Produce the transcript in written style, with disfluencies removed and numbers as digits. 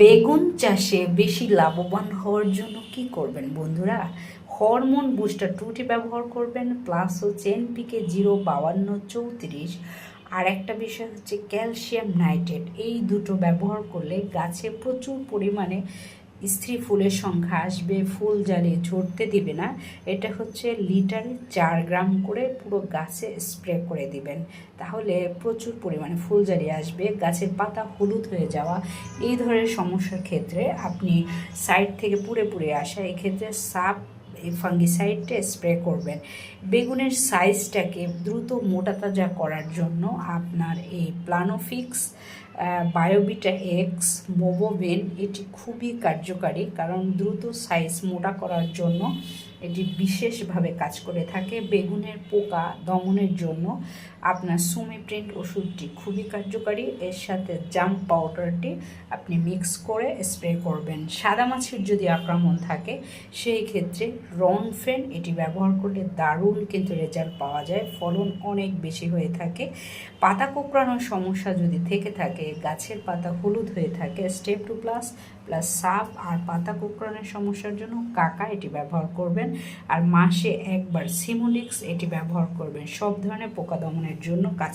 বেগুন চাষে বেশি লাভবান হওয়ার জন্য কি করবেন বন্ধুরা? হরমোন বুস্টার টুটি ব্যবহার করবেন, প্লাস হচ্ছে এনপিকে 05234। আর একটা বিষয় হচ্ছে ক্যালসিয়াম নাইট্রেট। এই দুটো ব্যবহার করলে গাছে প্রচুর পরিমাণে স্ত্রী ফুলের সংখ্যা আসবে, ফুল জ্বালিয়ে ঝরতে দিবে না। এটা হচ্ছে লিটারে 4 গ্রাম করে পুরো গাছে স্প্রে করে দিবেন, তাহলে প্রচুর পরিমাণে ফুল জ্বালিয়ে আসবে। গাছের পাতা হলুদ হয়ে যাওয়া, এই ধরনের সমস্যার ক্ষেত্রে আপনি সাইড থেকে পুড়ে পুড়ে আসা, এক্ষেত্রে সাপ এই ফাঙ্গিসাইডটা স্প্রে করবেন। বেগুনের সাইজটাকে দ্রুত মোটা তাজা করার জন্য আপনার এই প্লানোফিক্স, বায়োবিটা এক্স, মোবোভেন এটি খুবই কার্যকারী, কারণ দ্রুত সাইজ মোটা করার জন্য এটি বিশেষভাবে কাজ করে থাকে। বেগুনের পোকা দমনের জন্য আপনার সুমিপ্রিন্ট ওষুধটি খুবই কার্যকারী। এর সাথে জাম পাউডারটি আপনি মিক্স করে স্প্রে করবেন। সাদা মাছির যদি আক্রমণ থাকে সেই ক্ষেত্রে রনফেন এটি ব্যবহার করলে দারুণ কিন্তু রেজাল্ট পাওয়া যায়, ফলন অনেক বেশি হয়ে থাকে। পাতা কোঁকড়ানোর সমস্যা যদি থেকে থাকে, গাছের পাতা হলুদ হয়ে থাকে, স্টেপ 2 প্লাস প্লাস সাপ আর পাতা কোঁকড়ানোর সমস্যার জন্য কাকা এটি ব্যবহার করবেন। আর মাসে একবার সিমোলিক্স এটি ব্যবহার করবেন, সব ধরনের পোকা দমনের জন্য কাজ